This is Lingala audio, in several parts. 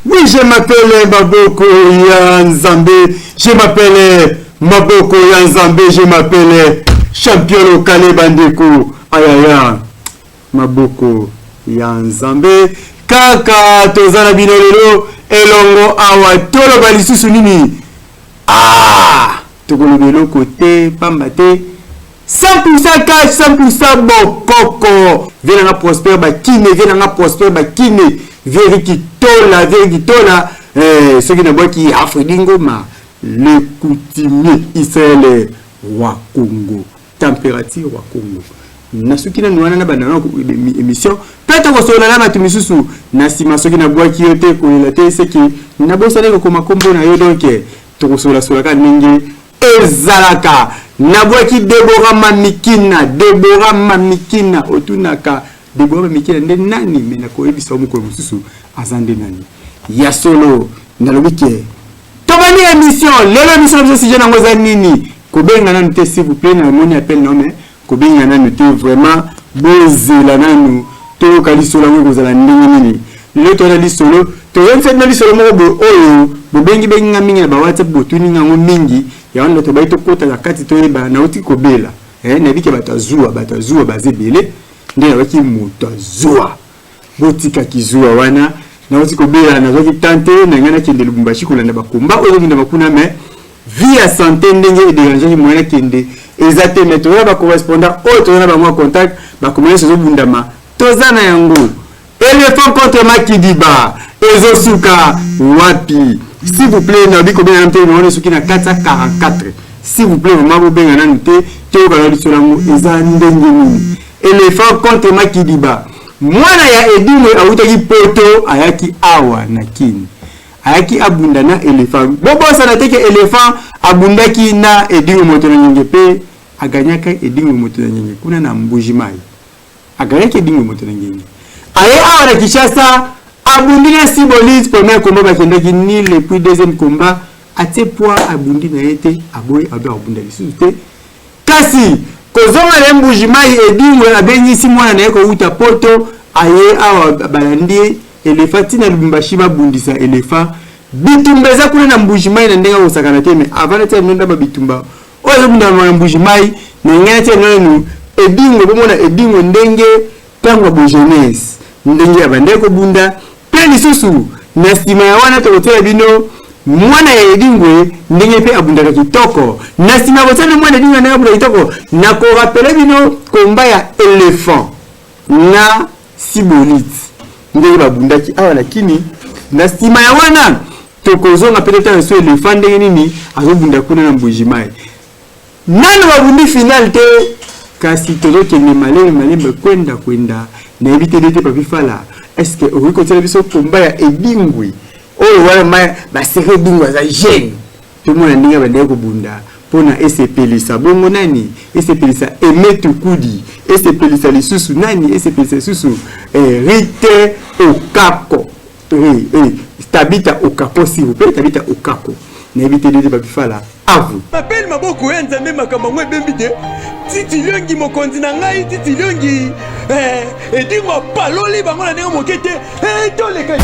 Oui, je m'appelle Maboko Yanzambe. Je m'appelle Maboko Yanzambe. Je m'appelle champion local Bandeko. Aïe aïe aïe. Maboko Yanzambe. Kaka tozana binololo elongo awa tolo balisusu nini. Ah, tokolobelo côté pambate. 100% cash, 100% bokoko. Viens prosper bakine, viens prosper bakine. Verikitola, verikitola. Ce qui n'a pas qui Afridingo ma le coutumier Israël roi Congo. Température roi Congo. Nasuki na nuana na banana émission. Peut-être que sur la lama tumisusu nasima soki na bois qui était ko la te c'est que na bosale ko makombo na yo donc to sur la solaka ningi ezalaka. Nabwaki Deborah Mamikina otunaka Deborah Mamikina nde nani mena ko ebisa omukolo mususu azande nani ya solo ndalobike tobani émission lelo émission biso si jena ngoza nini ko benga nanu te s'il vous plaît na moni appel non mais ko benga nanu te vraiment bozela nanu to kali solo ngo kozala ndenge nini lelo to na li solo to yense na li solo mo bo oyo bo bengi benga mingi na ba WhatsApp bo tuninga ngo mingi ya wanda to baito kota la kati to yeba na uti ko bela na bike batazua bazebele nde waki mutazua botika kizua wana na uti ko bela na zoki tante na ngana kende Lubumbashi kolanda bakomba oyo nda bakuna me via santé ndenge e déranger moyen kende ezate meto ba correspondant auto na ba moi contact ba komela so bundama tozana yango éléphant contre Makidiba ezosuka wapi. S'il vous plaît, nabi ko bien amte no suki na 444. S'il vous plaît, maman bo benga nante to ka lo solango eza ndenge nini. Éléphant contre Makidiba. Mwana ya Edimo awutaki poto ayaki awa na kini. Ayaki abunda na éléphant. Bobo sana teke éléphant abundaki na Edimo moto na nyenge pe aganyaka Edimo moto na nyenge kuna na Mbujimai. Aganyaka Edimo moto na nyenge. Aye awa na Kishasa abundina Sibolis premier combat bakendaki ni le puis deuxième combat ate poids abundina ete aboy abunda lisusu te kasi kozonga le Mbujimai Edimo abengi si mwana na yeko uta poto aye awa balandi éléphant na Lubumbashi babundisa éléphant bitumba za kuna na Mbujimai na ndenga osakana te me avant te nonda ba bitumba oyo bunda na Mbujimai na ngana te nonu Edimo bomona Edimo ndenge tango bo jeunesse ndenge abandeko bunda pe lisusu na sima ya wana tokotela bino mwana ya Edingwe ndenge pe abundaka kitoko na sima kotela mwana Edingwe ndenge abundaka kitoko na ko rappeler bino komba ya éléphant na Sibolit ndenge babundaki awa lakini na sima ya wana tokozonga peut-être so éléphant ndenge nini azobunda kuna na Mbujimai nano babundi final te kasi tozokende malembe kwenda na éviter de papi fala. Est-ce que vous continuez biso combat ya Edingwe oyo wana ma ba sere Edingwe za jeune tout le monde ndinga bande ko bunda pona SPLisa bongo nani SPLisa emetu kudi SPLisa lisusu nani SPLisa lisusu Rite Okako Tabita Okako s'il vous plaît Tabita Okako na éviter de papi fala à vous m'appelle Maboko Yanzambe makamangwe bembide titi longi mokonzi na ngai titi longi Edingo paloli bango na ndenge mokete toleka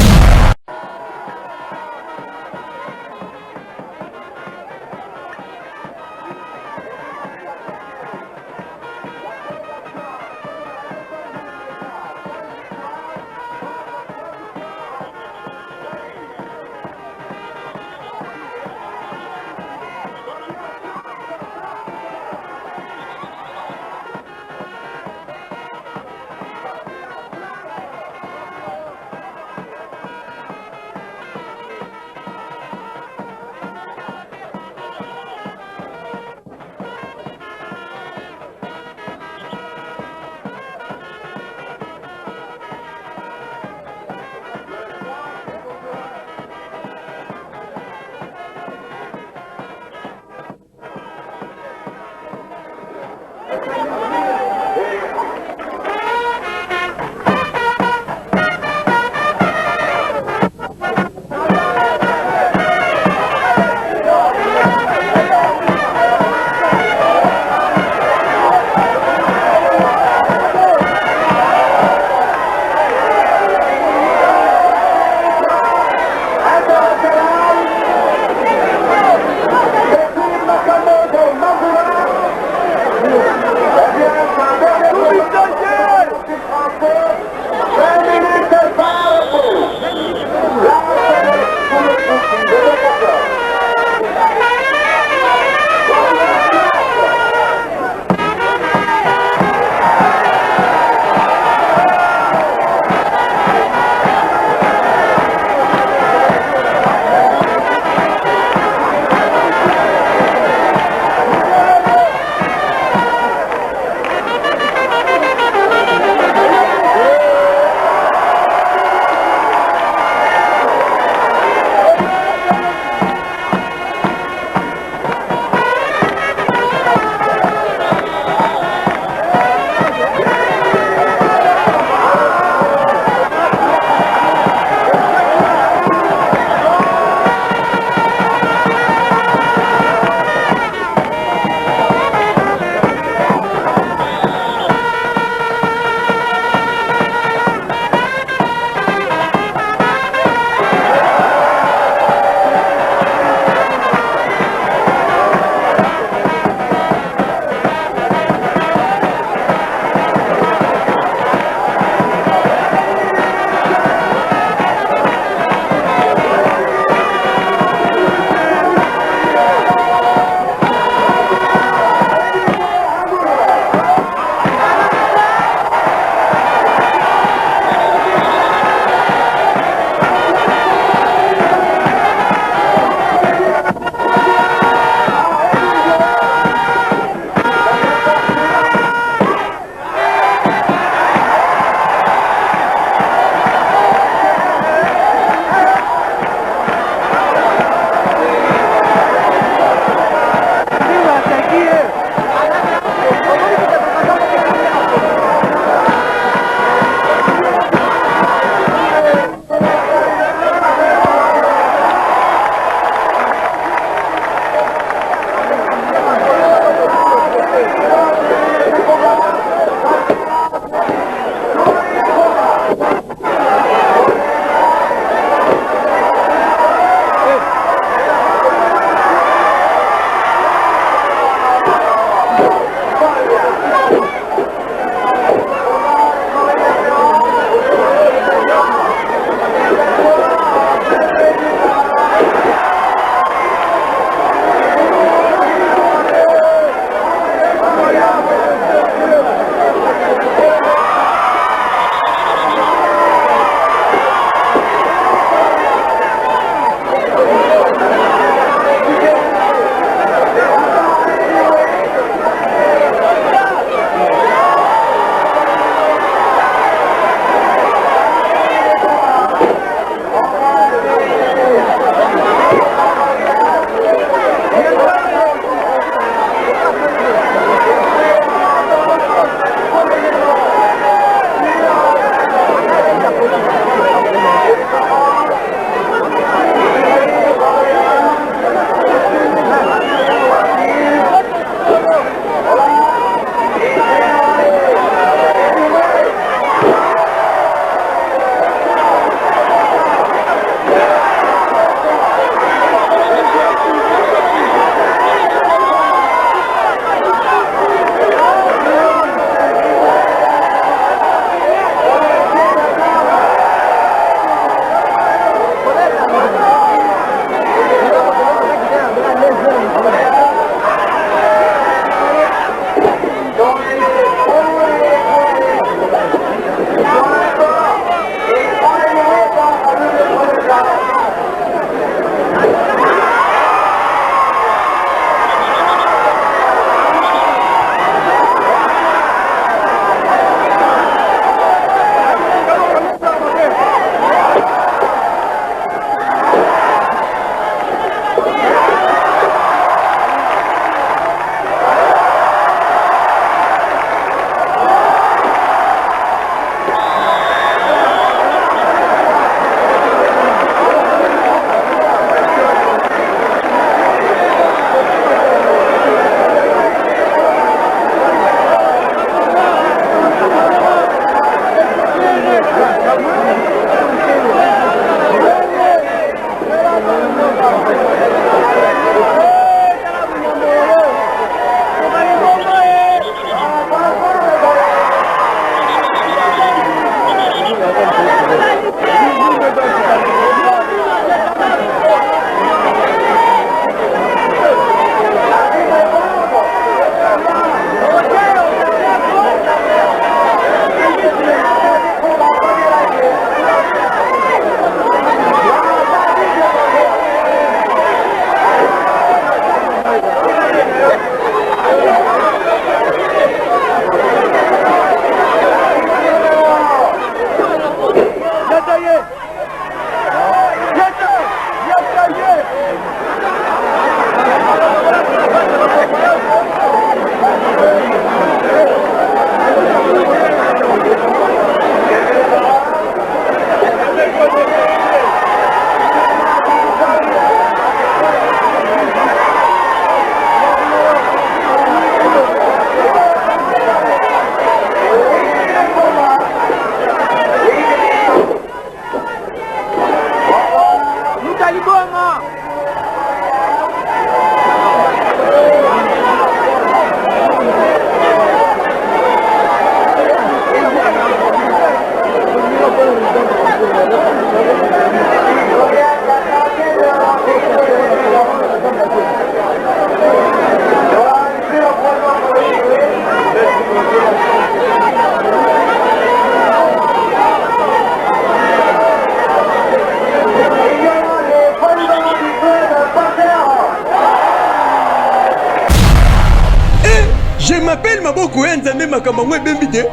Je m'appelle Maboko Nzambe makambo ngwe bembide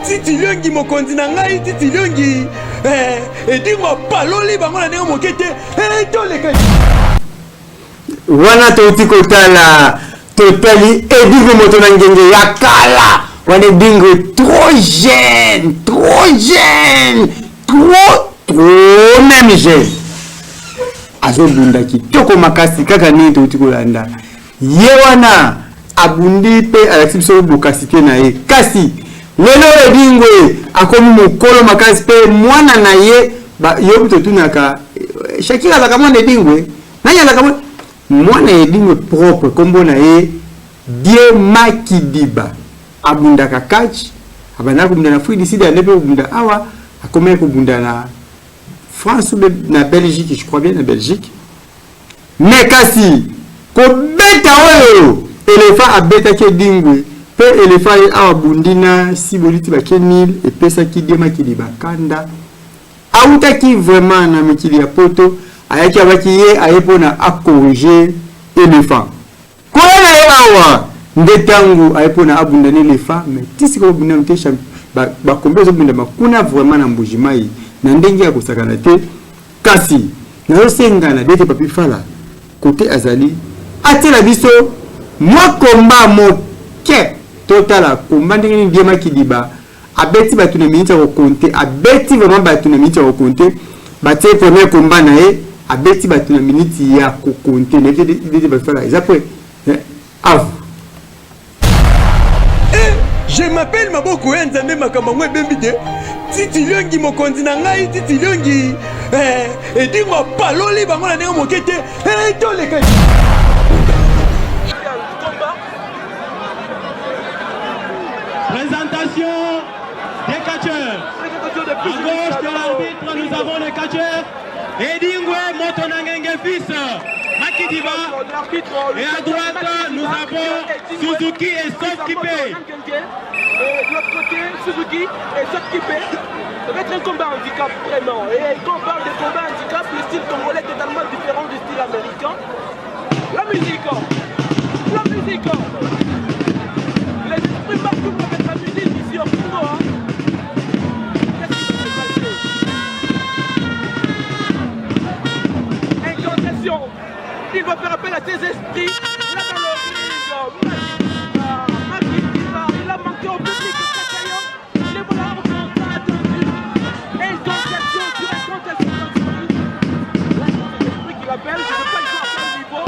titi liongi mokonzi na ngai titi liongi edingo paloli bango na ndenge mokete toleka wana touti kotala totali edingo moto na ngenge ya kala wana edingo trop jeune trop même jeune azobunda kitoko makasi kaka nini touti kolanda ye wana abundi pe alexis biso bokasi te na ye kasi lelo edingwe akomi mokolo makasi pe mwana na ye yo totunaka Shakira alaka mwana edingwe nani alaka mwana edingwe propre kombo na ye Die Makidiba abundaka catch abanda kubunda na Afrique du Sud alepe kubunda awa akomeye kubunda na France ou na Belgique, je crois bien na Belgique mais kasi ko beta oyo éléphant abetaki edingwe pe éléphant awa bundina si boliti bakenil epesaki Die Makidiba kanda autaki vraiment na mikili ya poto ayaki abaki ye ayepona a corriger éléphant kona ye awa ndetangu ayepona abundana éléphant mais tisi ko bundana te ba kombezo bundana kuna vraiment na mbujimai na ndenge ya kosakana te kasi na sengana dete papi fala côté azali atela biso moi combat moke total combat ndenge Die Makidiba abeti batu na minute ya compter abeti vraiment batu na minute ya compter batie premier combat na ye abeti batu na minute ya compter ne dete ba fala après je m'appelle Maboko Nzambe makambo ngwe bembide titi liongi mokonzi na ngai titi liongi edingo paloli bango na ndenge mokete toleka présentation des catcheurs. À gauche de l'arbitre, nous avons les catcheurs Edingwe Motonangenge fils Makidiba. Et à droite, nous avons Suzuki et Sofkipé. Et de l'autre côté, Suzuki et Sofkipé. Ça va être un combat handicap vraiment. Et quand on parle de combat handicap, le style congolais est totalement différent du style américain. La musique. Les esprits partout avec la musique ici au Congo. Incantation. Il va faire appel à ses esprits. Là dans le ring, il a manqué au public de les voilà on n'a attendu. Incantation sur incantation. Là c'est l'esprit qui l'appelle. Je ne veux pas le voir à quel niveau.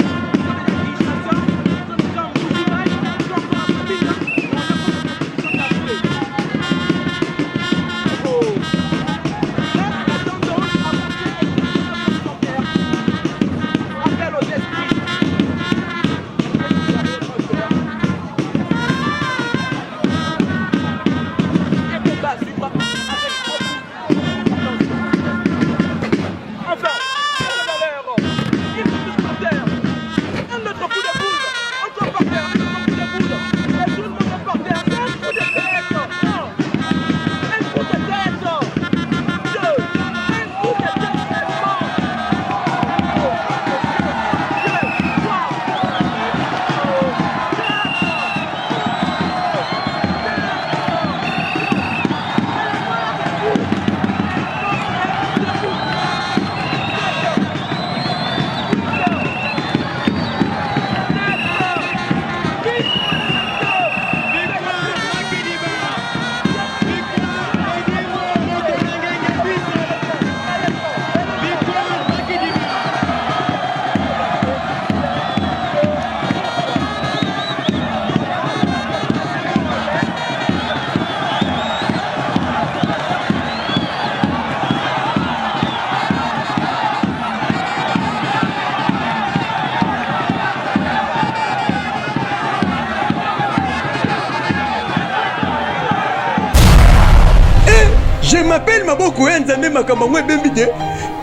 m'appelle Maboko Nzambe makamangwe bembide.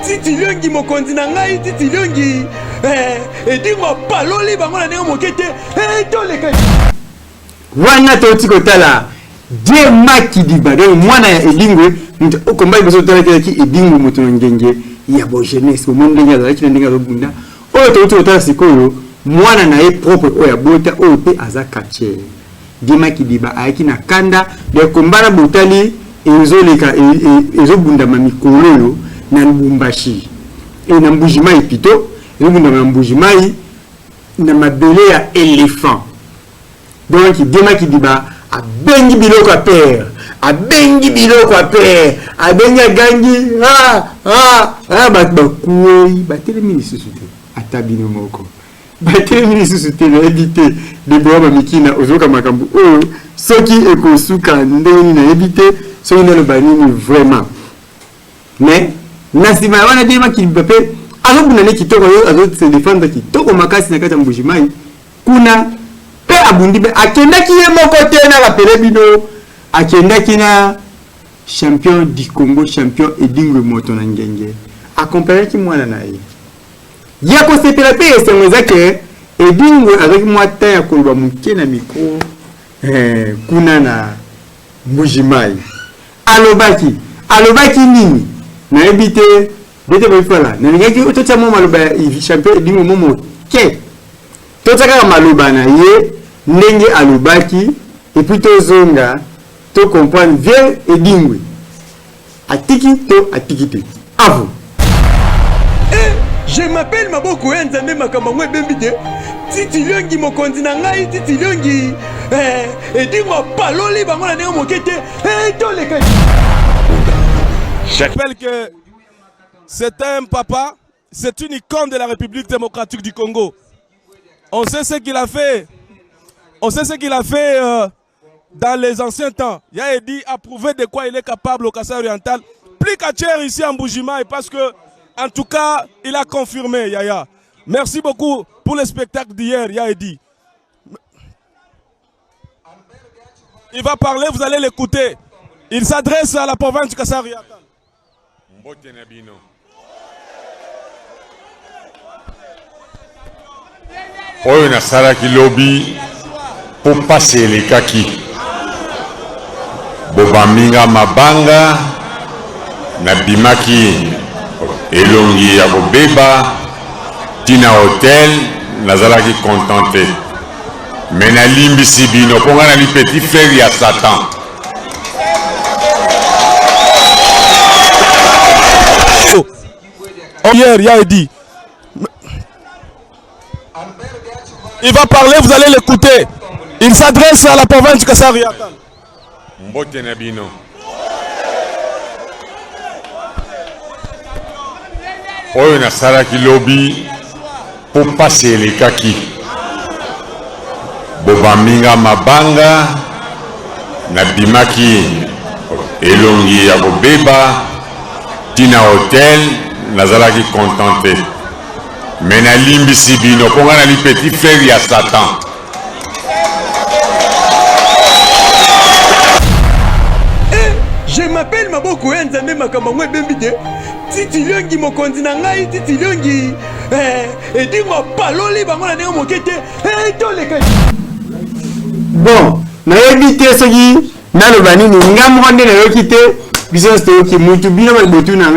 Titi Liongi mokonzi na ngai, Titi Liongi. Edingo paloli bango na nengo mokete. Toleka. Wana toti kotala. Die Makidiba. Donc mwana ya Edingwe, okomba iboso tala ki Edingo moto ngenge ya bo jeunesse. Mo ndenge za ki ndenge zo bunda. Oyo toti kotala sikoyo, mwana na ye propre oya bota oyo pe azaka che. Die Makidiba ayaki na kanda de kombana botali ezoleka ezobunda mamikolo yo na Lubumbashi e na Mbujimai pito ezobunda na Mbujimai na mabele ya éléphant. Donc Die Makidiba abengi biloko a père, abengi biloko a père, abengi gangi bakuoi batelemi lisusu te atabino moko batelemi lisusu te na éviter de boba mikina ozoka makambo oyo soki ekosuka ndeni na éviter soki na banini vraiment. Mais nasima wana Die Makidiba pe azobuna ne kitoko yo azo se défendre kitoko makasi na kati ya Mbujimai kuna pe abundi be akendaki ye moko te na rapele bino akendaki na champion du Congo, champion Edingwe moto na ngenge accompagné ki mwana na ye yako sepela pe esemweza ke Edingwe avec moi ta ya kolwa muke na micro kuna na Mbujimai alobaki nini na ebite bete boifala na ngeki otocha mo maloba champion Edingwe momo ke totaka maloba na ye ndenge alobaki et puis tozonga to comprendre bien Edingwe atiki te à vous. Je m'appelle Maboko Nzambe makamangwe bembide. Titi Liongi mokonzi na ngai, Titi Liongi. Edingo paloli bango na nengo mokete. Toleka. Je rappelle que c'est un papa, c'est une icône de la République démocratique du Congo. On sait ce qu'il a fait. On sait ce qu'il a fait dans les anciens temps. Yaedi a prouvé de quoi il est capable au Kasaï oriental. Plus qu'à Tcher ici en Mbujimai parce que, en tout cas, il a confirmé, Yaya. Merci beaucoup pour le spectacle d'hier, Yaedi. Il va parler, vous allez l'écouter. Il s'adresse à la province du Kasaï oriental. Oyo na salaki lobby pour passer les kaki bobaminga mabanga na bimaki elongi ya bobeba tina hotel nazalaki contenté mais na limbisi bino ponga na li petit frère ya Satan hier il a dit il va parler, vous allez l'écouter. Il s'adresse à la province du Kasaï oriental. Mbote na bino. Oyo na salaki lobby pour passer les kaki bobaminga mabanga na bimaki elongi ya bobeba tina hotel nazalaki contenté mais na limbisi bino ponga na li petit frère ya Satan. Je m'appelle Maboko Nzambe makamangwe bembide. Titi Liongi mokonzi na ngai, Titi Liongi. Edingo paloli bango na nengo mokete. Toleka. Bon, na éviter soki na lo banini ngamronde na yokite biso stoki mutu bino ba botu na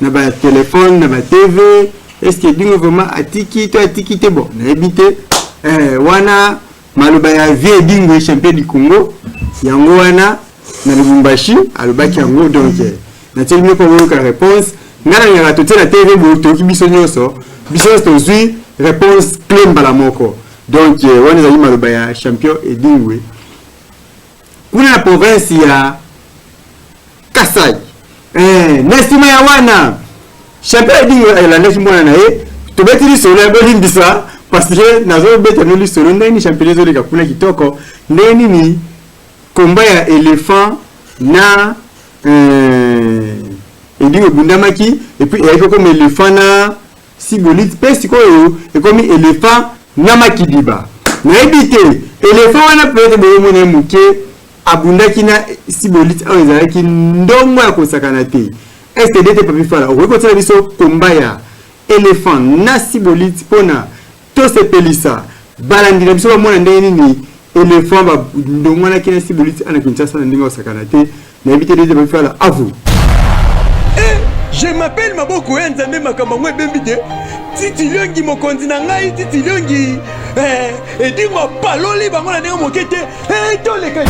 ba téléphone na ba TV. Est-ce que Edingo vraiment atiki te bon na éviter wana maloba ya vie Edingo champion du Congo yango wana na Lubumbashi alobaki yango donc na telemi ko ka réponse ngana ngara to tela TV boto ki biso nyoso biso tozui réponse clé mbala moko donc wana za maloba ya champion Edingwe kuna na province ya Kasai nestima ya wana champion Edingwe ayelanda chimwana na ye to betili solo ya bolimbisa parce que nazo beta no li solo ndani champion zo leka kuna kitoko ndeni ni combat ya éléphant na Edingo bundamaki et puis il y a comme éléphant na Sibolite pesi koyo et comme éléphant na Makidiba na ebité éléphant wana peut-être bomo na muke abundaki na Sibolite oyo ezalaki ndongo ya kosakana te. STD te papi fala okoki kotiela biso komba ya éléphant na Sibolite mpona tosepelisa balandila biso bamona ndenge nini éléphant bandongwanaki na Sibolite ana Kinshasa na ndenge ya kosakana te nayebi te dete papi fala avu. Je m'appelle Maboko Nzambe makambo ngwe bembide Titi Liongi mokonzi na ngai Titi Liongi edingo paloli bango na ndenge mokete toleka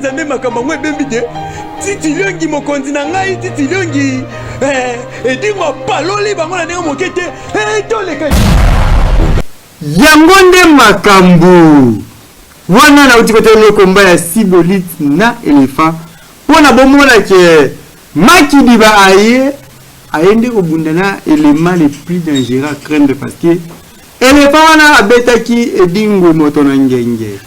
koyenza nde makambo yango ebembi te titi liongi mokonzi na ngai titi liongi edingo paloli bango na ndenge moke te toleka yango nde makambo wana nauti kotala komba ya Sibolit na Elephant mpona bomona ke Makidiba aye nde kobunda na élément le plus dangereux à craindre parce que Elephant wana abetaki edingo moto na ngenge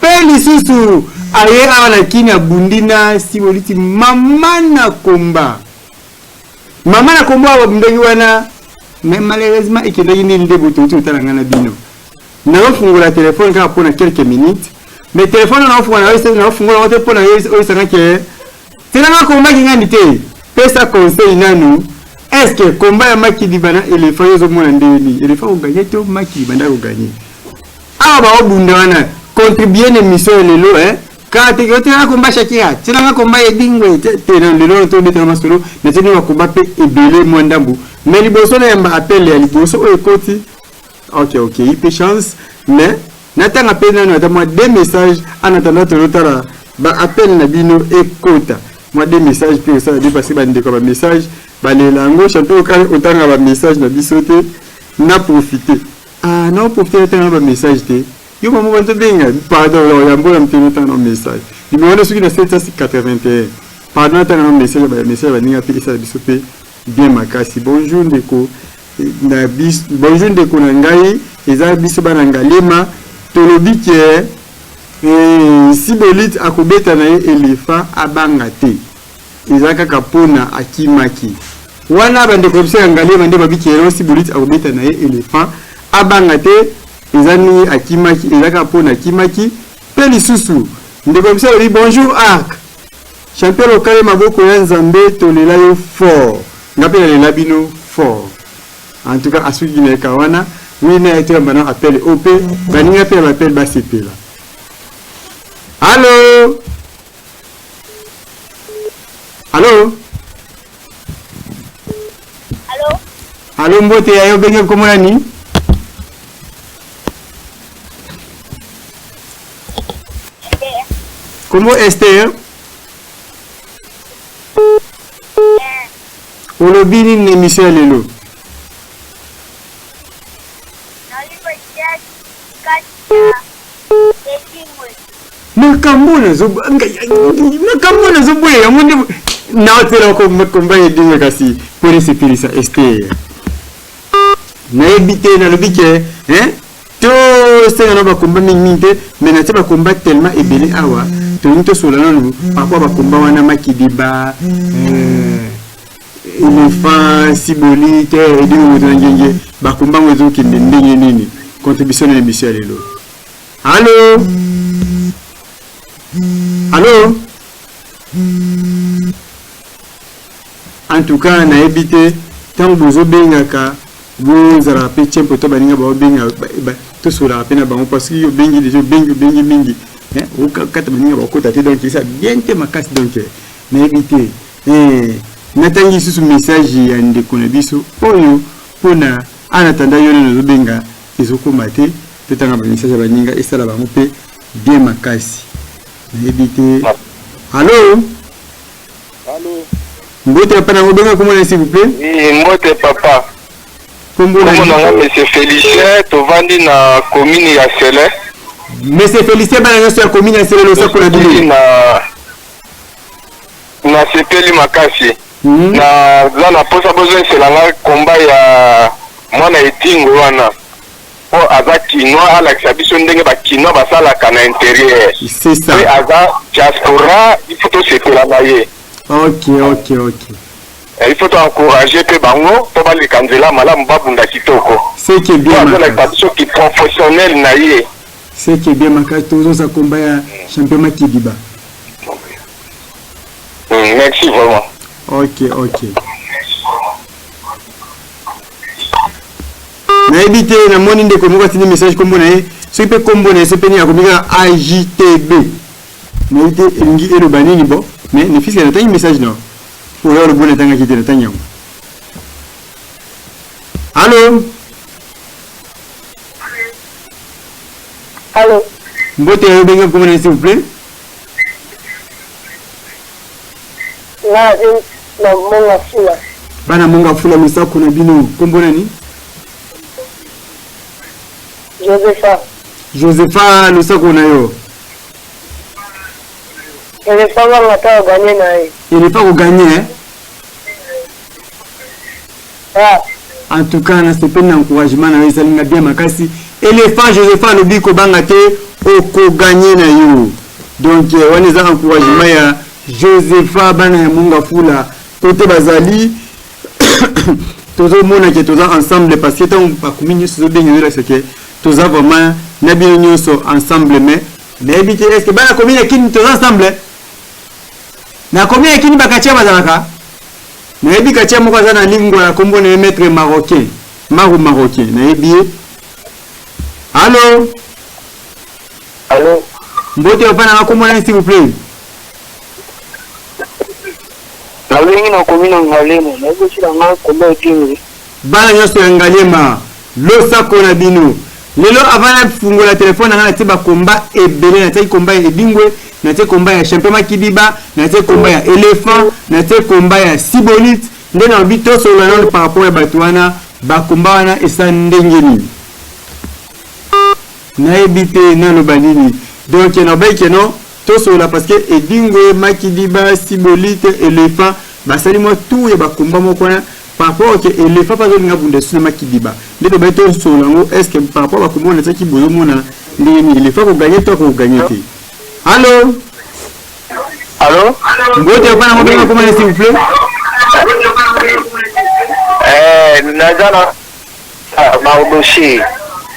pe lisusu aye awa na kini abundi na Sibolit mama na komba abundaki wana mais malheureusement ekendaki nini nde boto otala na bino naofungola telefone kaka mpona quelques minutes mais telefone naofungola te mpona oyesanga ke tinanga komba kingani te pesa conseil nanu est-ce que komba ya Makidiba na Elephant yozomona ndeni Elephant oganye to Makidiba nda oganye awa baobunda wana contribuer na émission lelo kati yotina komba Shakira tinanga komba edingwe te na lelo to betana masolo na tini wa komba pe ebele mwandambu mais liboso na yamba appel ya liboso oyo koti ok ipe chance mais natanga pe nanu ata moi deux messages en attendant tolotala ba appel na bino ekota moi des messages puis ça dépasser ba ndeko ba message ba lelango chanto ka otanga ba message na bisote na profiter non profiter tanga ba message te yo maman bantu benga pardon ya mbola mtino tanga message numéro soki na 781 pardon tanga message ba ninga pe ça bisote bien makasi bonjour ndeko na bis bonjour ndeko na ngai eza biso bana ngalema tolobi ke Sibolit akobeta na ye Elephant abanga te eza kaka pona akimaki wana bandeko biso ya ngalema nde babiki ero Sibolit akobeta na ye Elephant abanga te eza ni akimaki eza kaka pona akimaki pe lisusu ndeko biso lobi bonjour Arc chanteur lokale maboko ya Nzambe tolela yo fort ngape lela bino fort en tout cas asuki na kawana oui na été maintenant appel OP baninga pe appel basepela allô allô mbote ayo benga komona ni comment Esther olobini ni émission lelo makambo na zoboye ya monde naotela komba edinga kasi pone sepelisa Esther nayebi te nalobi ke to senga na bakomba mingi te mais natie bakomba tellement ebele awa tolingi tosola nanu parfois bakomba wana Makidiba Elephant Sibolit edinga moto na ngenge bakomba ngo ezokende ndenge nini contribution na émission lelo allô en tout cas nayebi te ntango bozobengaka bozalaka mpe tiempo to baninga baobenga tosolaka mpe na bango parce que obengi déjà obengi mingi okata baninga bakota te donc eza bien te makasi donc nayebi te natangi lisusu message ya ndeko na biso oyo mpona anatanda yo nano ozobenga ezokoma te totanga bamessage ya baninga esala bango mpe bien makasi nayebi te allô mbote papa nango benga komona s'il vous plaît mbote papa komona monsieur Félicien tovandi na commune ya Sele monsieur Félicien bana nyonso ya commune ya Sele losako na bino na sepeli makasi na posa besoin selanga komba ya mwana edingo wana po aza kinois alakisa biso ndenge bakinois basalaka na intérieur c'est ça pe aza diaspora il faut tosepela na ye ok il faut encourager pe bango po baleka nzela malamu babunda kitoko c'est que bien alakisa biso ki professionnel na ye c'est que bien makasi tozoza komba ya champion Makidiba merci vraiment ok nayebi te namoni ndeko moko atindi message kombo na ye soki mpe kombo na ye sepeni akomika AJTB nayebi te elingi eloba nini bo mais nefiske natangi message na oyo olobo natangaki te natangi yango allô mbote ayo benga kombo na ye s'il vous plaît na monga fula. Bana monga fula lusako na bino. Kombo nani? Josepha lusako na yo. Elefa banga ta gagner na ye. Elefa ko gagner. Ah. En tout cas, na c'est un encouragement na esalinga bien makasi. Elefa Josepha lobi ko banga te o ko gagner na yo. Donc on les a encouragement ya Josepha bana ya monga fula côté bazali tozo mona ke toza ensemble parce que tant pas communier sur bien là c'est que toza vraiment na bien nyonso ensemble mais bité est-ce que bana communier kini toza ensemble na communier kini bakatia bazalaka na yebi katia moko za na lingua ya kombo na maître marocain na yebi allô mbote opana kombo na s'il vous plaît. Bana nyonso ya Ngalema losako na bino lelo avana fungola telefone na tiba komba ebele na teki komba ya Edingwe na teki komba ya champion Makidiba na teki komba ya Elephant na teki komba ya Sibolit nde na bito solo na par rapport ya Batuana ba komba wana esa ndengeni na ebite na lobanini donc na beke no to solo parce que Edingwe Makidiba Sibolit Elephant basali mo tout ya ba komba moko na par rapport que Elephant pas de ngabunde sur Makidiba de beto solango est-ce que par rapport à comment on a qui bozo mona ndeni Elephant ko gagner toi ko gagner te allô mbote bana mo bena comment s'il vous plaît nazana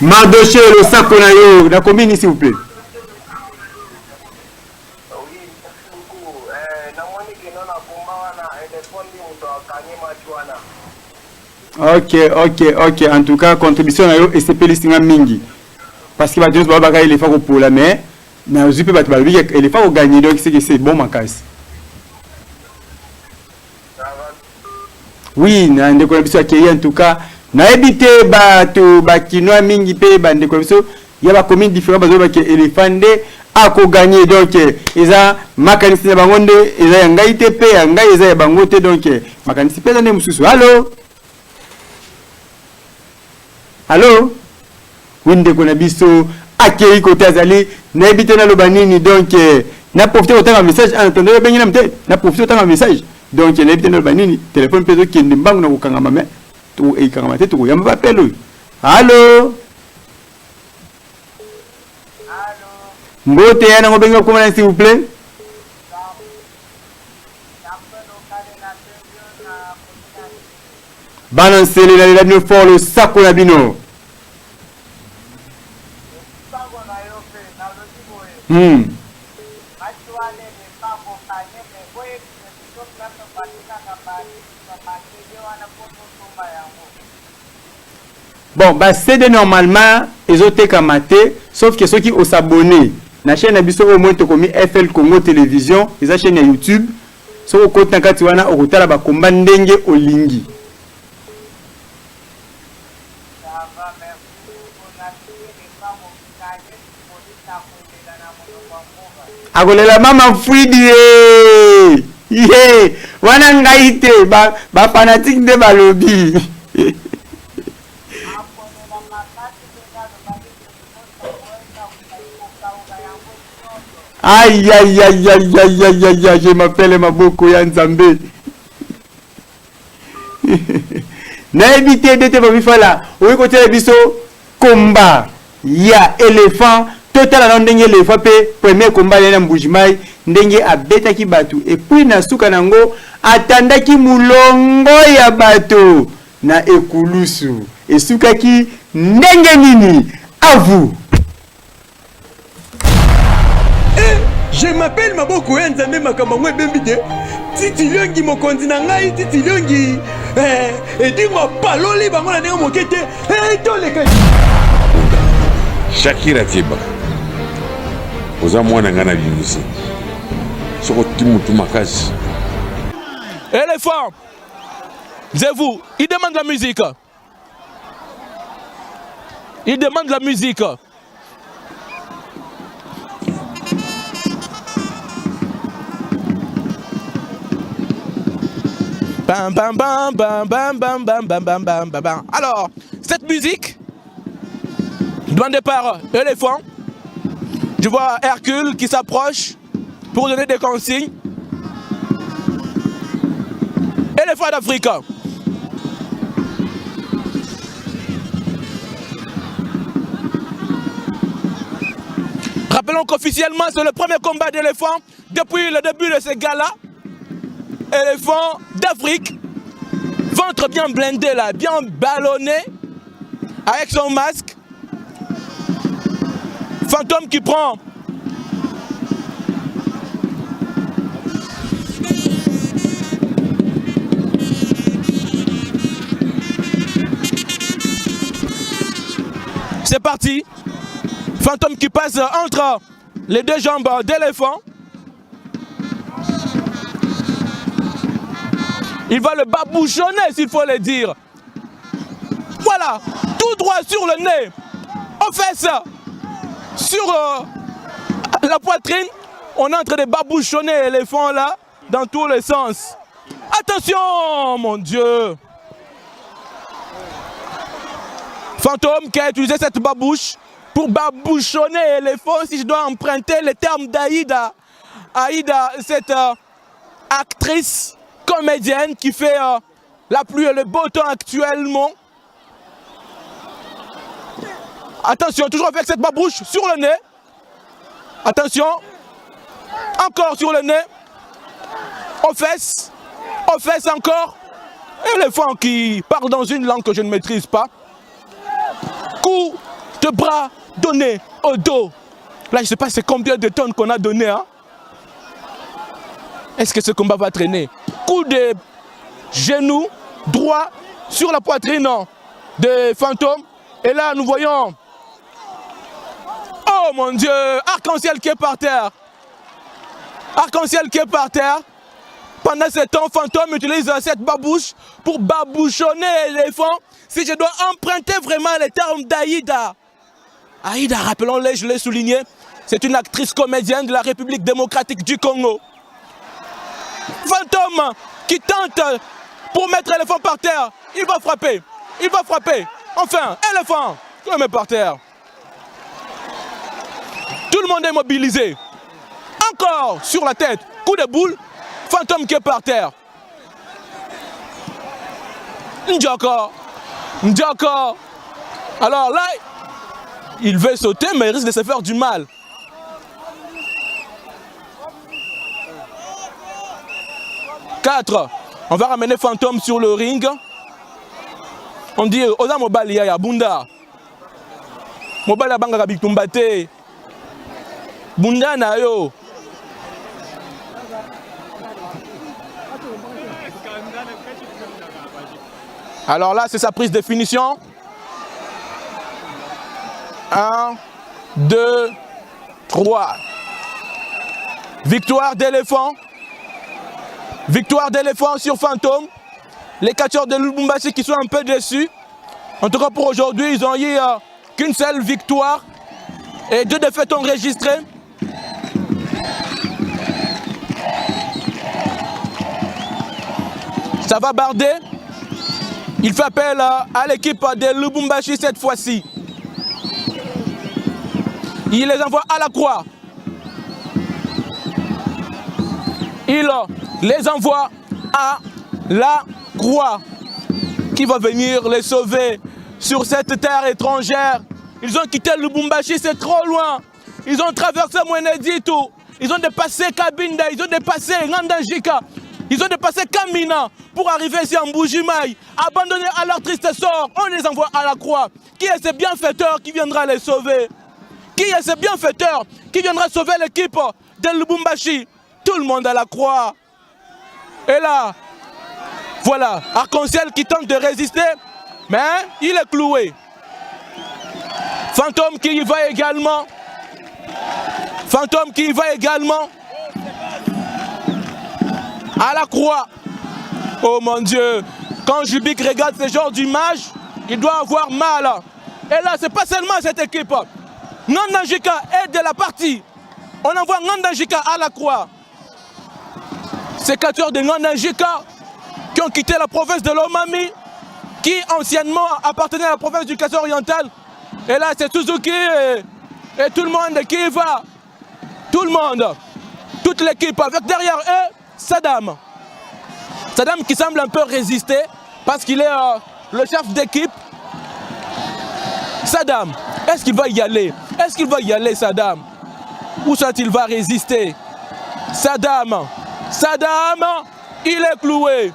Mardoché le sako na yo na combien s'il vous plaît. Ok. En tout cas, contribution à yo et c'est pélistinga mingi. Parce que va dire que il est fort pour la main. Mais aussi peut battre il est fort au gagner donc c'est bon ma casse. Oui, na ndeko na biso akeye en tout cas. Na ebité bato bakinoa mingi pe bandeko na biso ya ba commune différent bazo ba ke Elephant a ko gagner donc eza makanisi na bango nde eza ya ngai te pe ya ngai eza ya bango te donc makanisi pe na mususu. Allô winde ko na biso akei côté azali na ebité na lobanini donc na profiter autant un message en attendant ben na mte na profiter autant un message donc na ebité na lobanini téléphone peso kende mbangu na kokanga mame to e kanga mate to yamba pelo. Allô mbote yana ngobenga ko s'il vous plaît. Balancez les la mieux fort le sako na bino. Bon, bah c'est de normalement ils ont été kamaté sauf que ceux qui ont s'abonné na chaîne abiso au moins to komi FL Congo télévision, ils ont chaîne YouTube. So ko na kati wana okutala ba komba ndenge olingi. Agolela mama Fridi wana ngaite ba fanatique de balobi. Aïe, je m'appelle Maboko ya Nzambe. Na évité de te babifala, oui côté biso combat ya Elephant total na ndenge Elephant pe premier combat na Mbujimai ndenge abeta ki batu et puis na suka nango atandaki mulongo ya bato na ekulusu et suka ki ndenge nini à vous. Je m'appelle Maboko Nzambe makambo ngwe bembide titi liongi mokonzi na ngai titi liongi edingo paloli bango na ndenge mokete toleka Shakira Tiba oza mwana ngana binyusi soko timutu makasi. Elephant, c'est vous, il demande la musique. Il demande la musique. Bam, bam, bam, bam, bam, bam, bam, bam, bam, bam, bam, bam. Alors, cette musique, demandée par Éléphant, je vois Hercule qui s'approche pour donner des consignes. Éléphant d'Afrique. Rappelons qu'officiellement, c'est le premier combat d'éléphant depuis le début de ces gars-là. Éléphant d'Afrique, ventre bien blindé là, bien ballonné, avec son masque. Fantôme qui prend c'est parti. Fantôme qui passe entre les deux jambes d'éléphant. Il va le babouchonner s'il faut le dire. Voilà, tout droit sur le nez, aux fesses, sur la poitrine. On est en train de babouchonner l'éléphant là, dans tous les sens. Attention, mon Dieu. Fantôme qui a utilisé cette babouche pour babouchonner l'éléphant, si je dois emprunter les termes d'Aïda. Aïda, cette actrice, comédienne qui fait la pluie et le beau temps actuellement. Attention, toujours avec cette babouche sur le nez. Attention. Encore sur le nez. Aux fesses encore. Éléphant qui parle dans une langue que je ne maîtrise pas. Coup de bras donné au dos. Là, je ne sais pas c'est combien de tonnes qu'on a donné. Hein? Est-ce que ce combat va traîner? Coup de genou droit sur la poitrine de Fantôme. Et là, nous voyons... Oh mon Dieu! Arc-en-ciel qui est par terre. Arc-en-ciel qui est par terre. Pendant ce temps, Fantôme utilise cette babouche pour babouchonner l'éléphant. Si je dois emprunter vraiment les termes d'Aïda. Aïda, rappelons-le, je l'ai souligné, c'est une actrice comédienne de la République démocratique du Congo. Fantôme qui tente pour mettre l'éléphant par terre. Il va frapper. Il va frapper. Enfin, éléphant qui le met par terre. Tout le monde est mobilisé. Encore sur la tête. Coup de boule. Fantôme qui est par terre. Ndjaka. Ndjaka. Alors là, il veut sauter, mais il risque de se faire du mal. Quatre. On va ramener Fantôme sur le ring. On dit, Oza Mobali ya Bunda. Mobali ya Banga Bitumbate. Bunda na yo. Alors là, c'est sa prise de finition. 1, 2, 3. Victoire d'éléphant. Victoire d'éléphant sur Fantôme. Les catcheurs de Lubumbashi qui sont un peu déçus. En tout cas pour aujourd'hui, ils ont eu qu'une seule victoire. Et 2 défaites enregistrées. Ça va barder. Il fait appel à l'équipe de Lubumbashi cette fois-ci. Il les envoie à la croix. Il les envoie à la croix. Qui va venir les sauver sur cette terre étrangère. Ils ont quitté Lubumbashi, c'est trop loin. Ils ont traversé Mweneditu. Ils ont dépassé Kabinda. Ils ont dépassé Ngandajika. Ils ont dépassé Kamina pour arriver ici en Mbuji-Mayi. Abandonnés à leur triste sort, on les envoie à la croix. Qui est ce bienfaiteur qui viendra les sauver? Qui est ce bienfaiteur qui viendra sauver l'équipe de Lubumbashi? Tout le monde à la croix. Et là, voilà, Arc-en-Ciel qui tente de résister, mais il est cloué. Fantôme qui y va également. Fantôme qui y va également. À la croix. Oh mon Dieu. Quand Jubik regarde ce genre d'image, il doit avoir mal. Et là, c'est pas seulement cette équipe. Ngandajika est de la partie. On envoie Ngandajika à la croix. Ces catcheurs de Ngandajika qui qui ont quitté la province de Lomami, qui anciennement appartenait à la province du Kassai oriental. Et là, c'est Suzuki et tout le monde qui y va. Tout le monde. Toute l'équipe. Avec derrière eux, Saddam. Saddam qui semble un peu résister parce qu'il est le chef d'équipe. Saddam, est-ce qu'il va y aller? Est-ce qu'il va y aller, Saddam? Ou soit-il va résister? Saddam, il est cloué.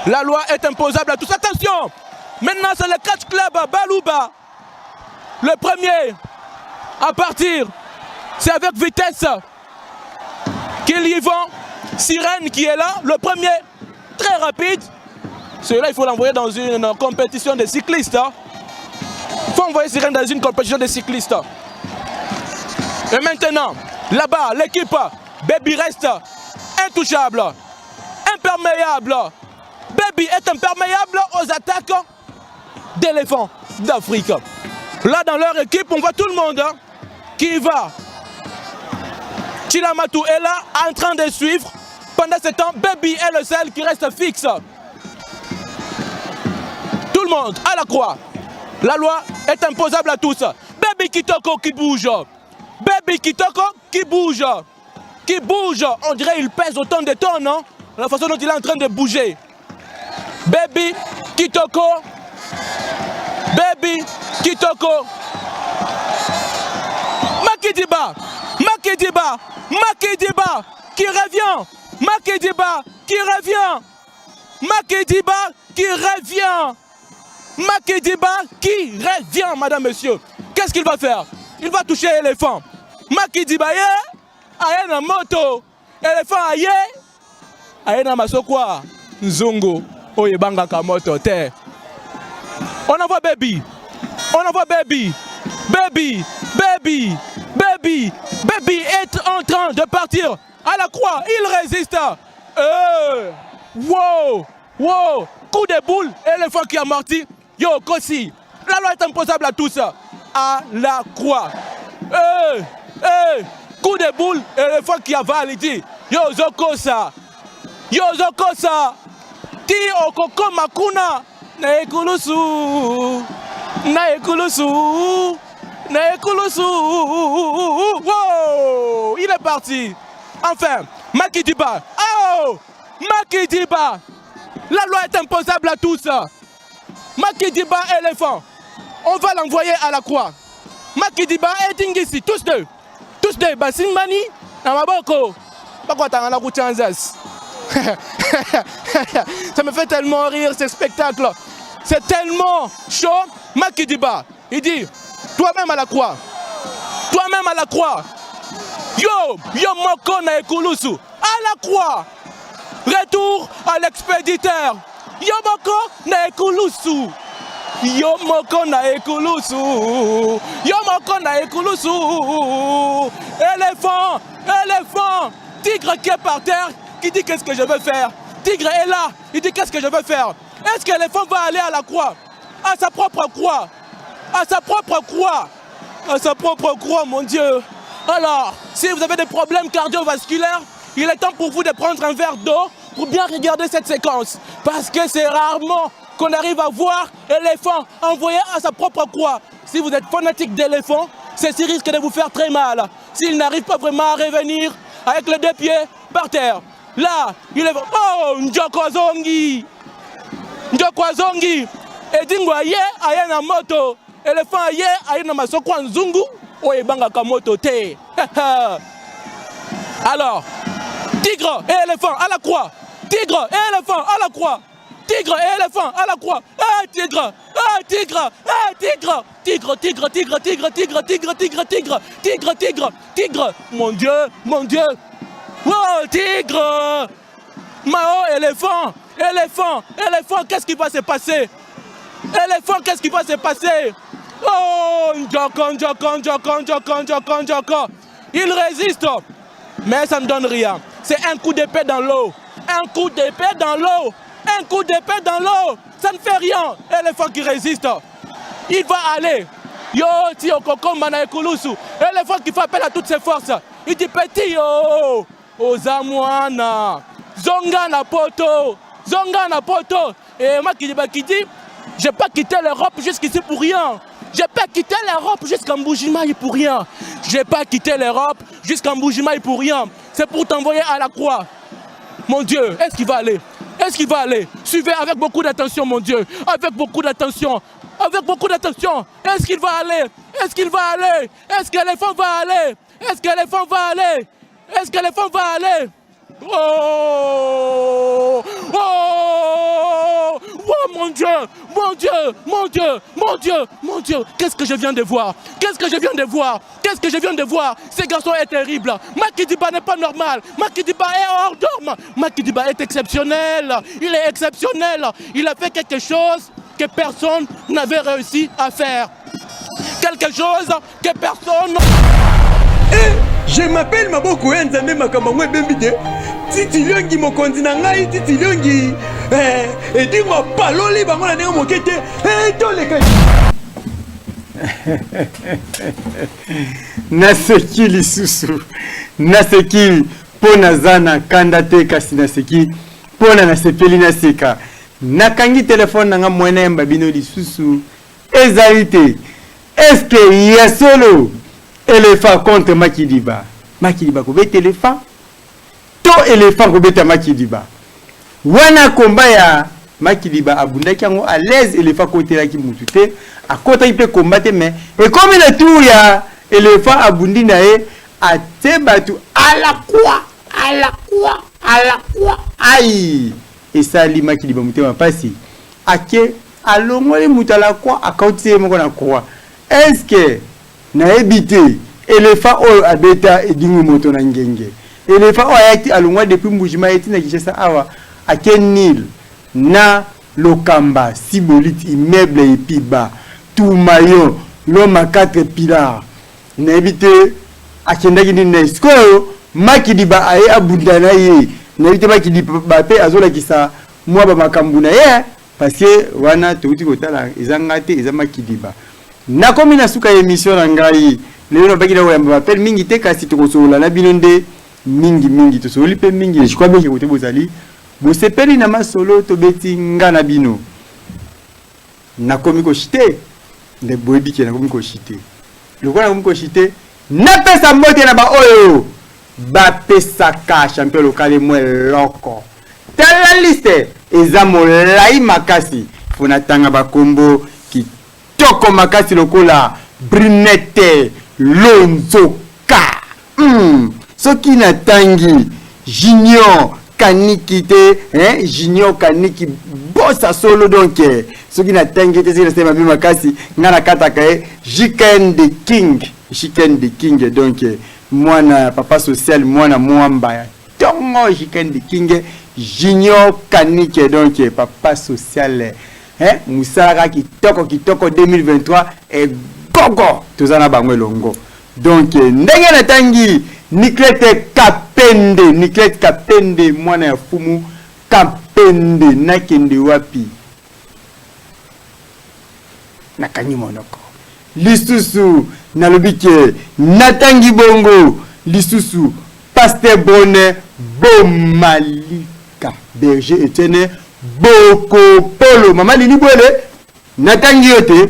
La loi est imposable à tous. Attention! Maintenant, c'est le catch club Balouba. Le premier à partir, c'est avec vitesse qu'ils y vont. Sirène qui est là, le premier, très rapide. Celui-là, il faut l'envoyer dans une compétition de cyclistes. Il faut envoyer Sirène dans une compétition de cyclistes. Et maintenant, là-bas, l'équipe Baby reste intouchable, imperméable. Baby est imperméable aux attaques d'éléphants d'Afrique. Là, dans leur équipe, on voit tout le monde qui y va. Chilamatu est là, en train de suivre. Pendant ce temps, Baby est le seul qui reste fixe. Tout le monde à la croix. La loi est imposable à tous. Baby Kitoko qui bouge. Baby Kitoko qui bouge. Qui bouge. On dirait qu'il pèse autant de tonnes, non? La façon dont il est en train de bouger. Baby Kitoko. Baby Kitoko. Makidiba. Makidiba. Makidiba qui revient. Makidiba qui revient. Makidiba qui revient. Makidiba qui revient, madame, monsieur. Qu'est-ce qu'il va faire? Il va toucher l'éléphant. Makidiba ye, aye na moto. Éléphant aye, aye na masokwa. Nzungu, oye banga kamoto te. On envoie Baby. On envoie Baby. Baby, Baby, Baby, Baby est en train de partir à la croix. Il résiste. Wow, wow. Coup de boule, éléphant qui a morti. Yo, Kossi, la loi est imposable à tous. À la croix. Coup de boule, éléphant qui a validé. Yo, Zokosa. Yo, Zokosa. Ti okoko makuna. Na ekulusu. Na ekulusu. Na ekulusu. Wow, il est parti. Enfin, Makidiba. Oh, Makidiba. La loi est imposable à tous. Makidiba éléphant. On va l'envoyer à la croix. Makidiba et Tingisi, tous deux. Tous deux. Basimani, Namaboko. Pourquoi t'as un Chanzas? Ça me fait tellement rire ce spectacle. C'est tellement chaud. Makidiba, il dit, toi-même à la croix. Toi-même à la croix. Yo, yo moko na ekulusu. À la croix. Retour à l'expéditeur. Yo moko na ekulusu. Yo moko na ekulusu. Yo moko na ekulusu. Éléphant, éléphant. Tigre qui est par terre, qui dit qu'est-ce que je veux faire. Tigre est là, il dit qu'est-ce que je veux faire. Est-ce que l'éléphant va aller à la croix? À sa propre croix. À sa propre croix. À sa propre croix, mon Dieu. Alors, si vous avez des problèmes cardiovasculaires, il est temps pour vous de prendre un verre d'eau pour bien regarder cette séquence. Parce que c'est rarement qu'on arrive à voir l'éléphant envoyé à sa propre croix. Si vous êtes fanatique d'éléphant, ceci risque de vous faire très mal. S'il n'arrive pas vraiment à revenir avec les deux pieds par terre. Là, il est... Oh, Njokwazongi. Njokwazongi. Et dingwa ye, aye na moto. Éléphant aye, aye na masokwa nzungu. Oye banga kamoto te. Alors, tigre et éléphant à la croix. Tigre et éléphant à la croix. Tigre et éléphant à la croix. Tigre. Tigre. Tigre. Tigre, tigre, tigre, tigre, tigre, tigre, tigre, tigre, tigre, tigre, tigre. Mon Dieu, mon Dieu. Oh, tigre. Mao, éléphant. Éléphant. Éléphant, qu'est-ce qui va se passer? Éléphant, qu'est-ce qui va se passer? Oh, Njoko, Njoko, Njoko, Njoko, Njoko, Njoko. Il résiste. Mais ça ne donne rien. C'est un coup d'épée dans l'eau. Un coup d'épée dans l'eau. Un coup d'épée dans l'eau. Ça ne fait rien. Éléphant qui résiste. Il va aller. Yo, tio koko mana ekulusu. Éléphant qui fait appel à toutes ses forces. Il dit petit yo. Ozamuana. Zonga na poto. Zonga na poto. Et Makidiba qui dit, j'ai pas quitté l'Europe jusqu'ici pour rien. J'ai pas quitté l'Europe jusqu'à Mboujimaï pour rien. J'ai pas quitté l'Europe jusqu'à Mboujimaï pour rien. C'est pour t'envoyer à la croix. Mon Dieu, est-ce qu'il va aller? Est-ce qu'il va aller? Suivez avec beaucoup d'attention, mon Dieu. Avec beaucoup d'attention. Avec beaucoup d'attention. Est-ce qu'il va aller? Est-ce qu'il va aller? Est-ce que l'éléphant va aller? Est-ce que l'éléphant va aller? Est-ce que l'éléphant va aller? Oh! Oh! Oh mon Dieu! Mon Dieu! Mon Dieu! Mon Dieu! Mon Dieu! Qu'est-ce que je viens de voir? Qu'est-ce que je viens de voir? Qu'est-ce que je viens de voir? Ce garçon est terrible. Makidiba n'est pas normal. Makidiba est hors norme. Makidiba est exceptionnel. Il est exceptionnel. Il a fait quelque chose que personne n'avait réussi à faire. Quelque chose que personne... Je m'appelle Maboko Nzambe Makamangwe Bembide. Titi Liongi mokonzi na ngai, Titi Liongi. Edingo paloli bango na ndenge mokete. Toleka. Naseki lisusu. Naseki pona zana kanda te kasi naseki pona nasepeli naseka. Nakangi telefone nanga mwene mbabino lisusu. Ezalite. Est-ce que Yasolo éléphant contre Makidiba? Makidiba kobe éléphant. To éléphant kobe ta Makidiba. Wana komba ya Makidiba abundaki yango à l'aise éléphant côté la ki mutute. A kota ipe combattre mais et comme le tour ya éléphant abundi na e a te batu à la quoi, à la quoi, à la quoi. Aïe. Et ça li Makidiba mutema pasi. Ake alongoli mutala quoi a kautie moko na quoi. Est-ce que na ebité éléphant o abeta edingu moto na ngenge éléphant o ayaki alongwa depuis Mbujima eti na Kinshasa awa akenil na lokamba sibolite immeuble epiba tumayo loma 4 pilars na ebité akendaki ni nesko Makidiba aye abundana ye na ebité Makidiba pe azola kisa mwa ba makambu na ye parce que wana touti kotala ezangate eza Makidiba. Na komi na suka émission na ngai lelo na bakina oyamba appel mingi te kasi tokosola na binonde mingi tosoli pe mingi je crois bien que kote bozali bosepeli na masolo to beti nga na bino na komi ko chite de boyebi ke na komi ko chite loko na komi ko chite na pesa mbote na ba oyo ba pesa ka champion local mwe loko tala liste ezamo lai makasi fona tanga ba kombo Toko makasi lokola Brunette Lonzoka. Soki na tangi Junior Kaniki te, Junior Kaniki bossa solo donc. Soki na tangi te c'est ma makasi ngana kataka Chicken the King donc moi na papa social moi na mwamba tongo Chicken the King Junior Kaniki donc papa social. Musara kitoko 2023 et gogo tozana bangwe longo donc ndenge na tangi Niklete Kapende mwana ya fumu Kapende nakende wapi nakanyi monoko lisusu nalobike natangi bongo lisusu Pasteur Bonne Bomalika Berger Etienne Boko Polo mama lini bwele natangi yote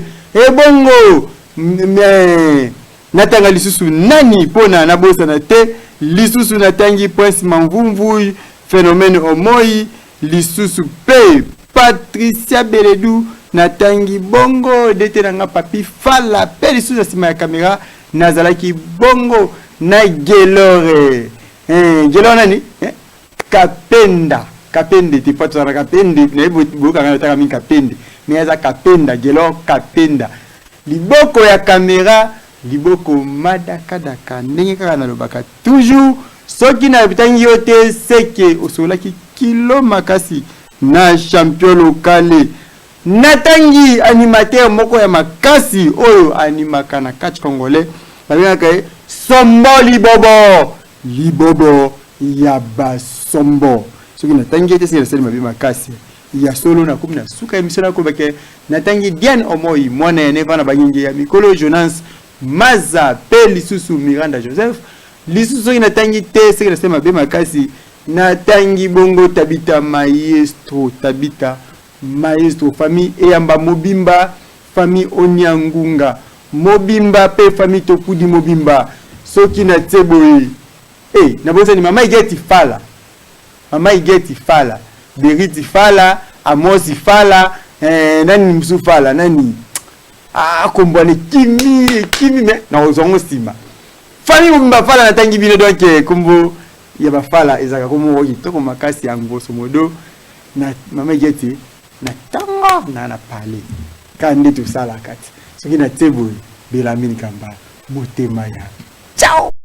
bongo natanga lisusu nani pona na bosa na te lisusu natangi Prince Mamvumvu Phénomène Omoi lisusu pe Patricia Beledou natangi bongo dete nanga papi fala pe lisusu sima ya kamera nazalaki bongo na Gelore Gelore nani Kapende ti pato na Kapende na boka na taka min Kapende mais za Kapenda Gelo Kapenda liboko ya kamera liboko madakadaka ndenge kaka na lobaka toujours soki na bitangi yote seke osolaki kilo makasi na champion local natangi animateur moko ya makasi oyo animaka na catch congolais babengaka Sombo libobo ya basombo soki natangi te c'est le mabi makasi ya solo na komi na suka émission na kolobake natangi Diane Omoi mwana ya neva na bangingi ya mikolo Jonas Maza pe lisusu Miranda Joseph lisusu soki natangi te c'est le mabi makasi natangi bongo Tabita maestro famille Eyamba Mobimba, famille Onyangunga Mobimba pe famille Tokudi Mobimba soki na tseboyi na bonza ni mama igeti fala Beriti fala Amosi fala nani msu fala nani kombwane kimi me na ozongo sima famille Mobimba fala natangi bino donc kombo ya ba fala ezaka komo kitoko makasi ya ngoso modo na mama igeti na tango na pale kande to sala kati soki na tseboyi Belamine Kamba motema ya ciao.